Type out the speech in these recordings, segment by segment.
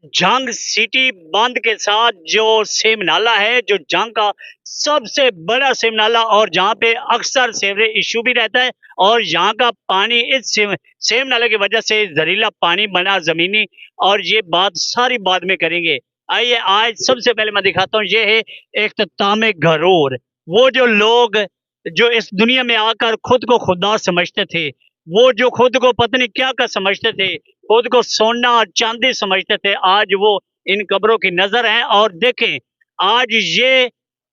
जंग सिटी बांध के साथ जो सेम नाला है, जो जंग का सबसे बड़ा सेम नाला, और जहाँ पे अक्सर सेवरेज इशू भी रहता है, और यहाँ का पानी इस सेम नाले की वजह से जहरीला पानी बना जमीनी। और ये बात सारी बाद में करेंगे। आइए आज सबसे पहले मैं दिखाता हूँ, ये है इख्तिताम घरोर। वो जो लोग जो इस दुनिया में आकर खुद को खुदा समझते थे, वो जो खुद को पता नहीं क्या का समझते थे, खुद को सोना और चांदी समझते थे, आज वो इन कब्रों की नजर हैं। और देखें, आज ये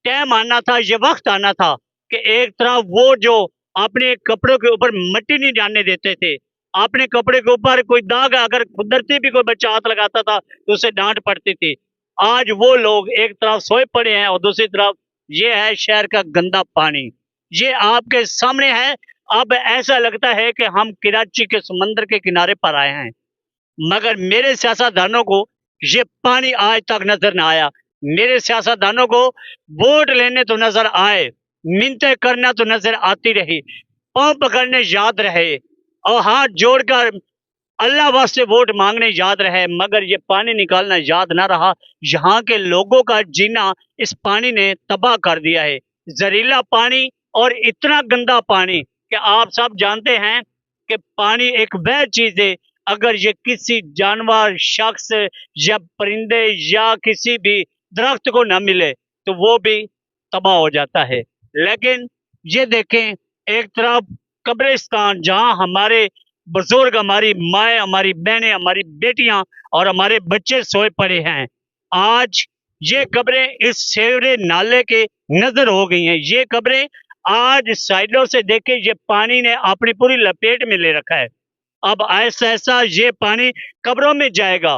टाइम आना था, ये वक्त आना था कि एक तरफ वो जो अपने कपड़ों के ऊपर मिट्टी नहीं जाने देते थे, अपने कपड़े के ऊपर कोई दाग अगर कुदरती भी कोई बच्चा हाथ लगाता था तो उसे डांट पड़ती थी, आज वो लोग एक तरफ सोए पड़े हैं और दूसरी तरफ ये है शहर का गंदा पानी। ये आपके सामने है। अब ऐसा लगता है कि हम कराची के समंदर के किनारे पर आए हैं, मगर मेरे सियासतदानों को ये पानी आज तक नजर न आया। मेरे सियासतदानों को वोट लेने तो नजर आए, मिन्नतें करना तो नजर आती रही, पांव पकड़ने याद रहे, और हाथ जोड़कर अल्लाह वास्ते वोट मांगने याद रहे, मगर ये पानी निकालना याद ना रहा। यहाँ के लोगों का जीना इस पानी ने तबाह कर दिया है। जहरीला पानी और इतना गंदा पानी कि आप सब जानते हैं कि पानी एक वह चीज है, अगर ये किसी जानवर, शख्स या परिंदे या किसी भी दरख्त को ना मिले तो वो भी तबाह हो जाता है। लेकिन ये देखें, एक तरफ कब्रिस्तान जहां हमारे बुजुर्ग, हमारी माए, हमारी बहनें, हमारी बेटियां और हमारे बच्चे सोए पड़े हैं, आज ये कब्रें इस सेवरे नाले के नजर हो गई हैं। ये कब्रें आज साइडों से देखे, ये पानी ने अपनी पूरी लपेट में ले रखा है। अब ऐसा ऐसा ये पानी कब्रों में जाएगा।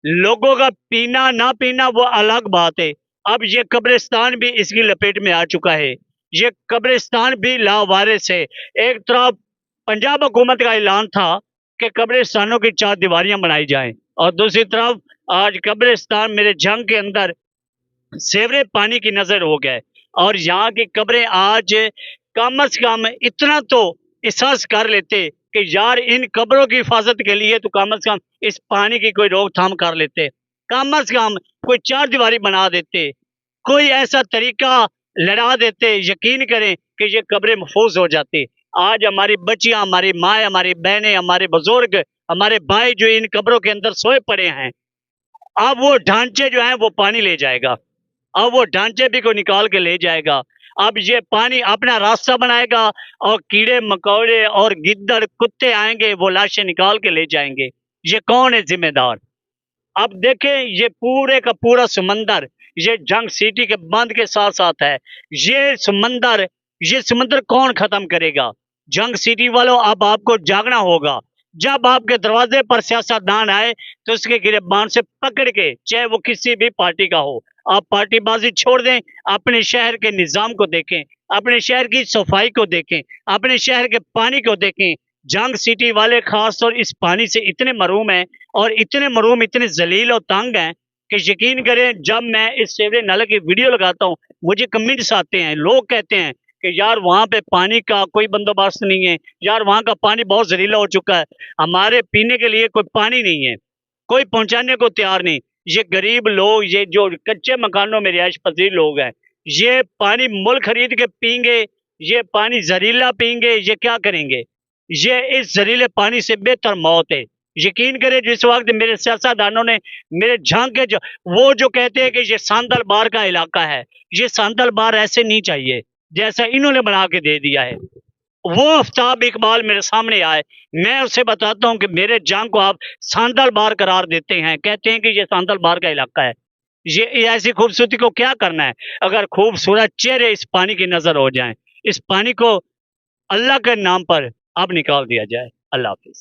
लोगों का पीना ना पीना वो अलग बात है, अब ये कब्रिस्तान भी इसकी लपेट में आ चुका है। ये कब्रिस्तान भी लावारिस है। एक तरफ पंजाब हुकूमत का ऐलान था कि कब्रिस्तानों की चार दीवारियां बनाई जाएं, और दूसरी तरफ आज कब्रिस्तान मेरे जंग के अंदर सेवरे पानी की नजर हो गए। और यहाँ की कब्रें आज कम से कम इतना तो एहसास कर लेते कि यार इन कब्रों की हिफाजत के लिए तो कम से कम इस पानी की कोई रोकथाम कर लेते, कम से कम कोई चार दीवारी बना देते, कोई ऐसा तरीका लड़ा देते, यकीन करें कि ये कब्रें महफूज हो जाती। आज हमारी बच्चियां, हमारी माएँ, हमारी बहनें, हमारे बुजुर्ग, हमारे भाई जो इन कब्रों के अंदर सोए पड़े हैं, अब वो ढांचे जो हैं वो पानी ले जाएगा, अब वो ढांचे भी को निकाल के ले जाएगा। अब ये पानी अपना रास्ता बनाएगा और कीड़े मकोड़े और गिद्दड़ कुत्ते आएंगे, वो लाशें निकाल के ले जाएंगे। ये कौन है जिम्मेदार? अब देखें, ये पूरे का पूरा समंदर ये जंग सिटी के बांध के साथ साथ है। ये समंदर कौन खत्म करेगा? जंग सिटी वालों, अब आपको जागना होगा। जब आपके दरवाजे पर सियासतदान आए तो उसके गिरबान से पकड़ के, चाहे वो किसी भी पार्टी का हो, आप पार्टीबाजी छोड़ दें, अपने शहर के निजाम को देखें, अपने शहर की सफाई को देखें, अपने शहर के पानी को देखें। जंग सिटी वाले खास तौर इस पानी से इतने मरूम हैं, और इतने मरूम, इतने जलील और तंग हैं कि यकीन करें, जब मैं इस सेवरे नाले की वीडियो लगाता हूँ, मुझे कमेंट्स आते हैं, लोग कहते हैं कि यार वहाँ पे पानी का कोई बंदोबस्त नहीं है, यार वहाँ का पानी बहुत जहरीला हो चुका है, हमारे पीने के लिए कोई पानी नहीं है, कोई पहुंचाने को तैयार नहीं। ये गरीब लोग, ये जो कच्चे मकानों में रिहायश पजीर लोग हैं, ये पानी मुल खरीद के पीएंगे, ये पानी जहरीला पीएंगे, ये क्या करेंगे? ये इस जहरीले पानी से बेहतर मौत है। यकीन करें, जिस वक्त मेरे सियासतदानों ने मेरे झांक के वो जो कहते हैं कि ये सांदल बार का इलाका है, ये सांदल बार ऐसे नहीं चाहिए जैसा इन्होंने बना के दे दिया है। वो आफ्ताब इकबाल मेरे सामने आए, मैं उससे बताता हूँ कि मेरे जंग को आप सांदल बार करार देते हैं, कहते हैं कि ये सांदल बार का इलाका है। ये ऐसी खूबसूरती को क्या करना है? अगर खूबसूरत चेहरे इस पानी की नजर हो जाएं, इस पानी को अल्लाह के नाम पर अब निकाल दिया जाए। अल्लाह हाफिज।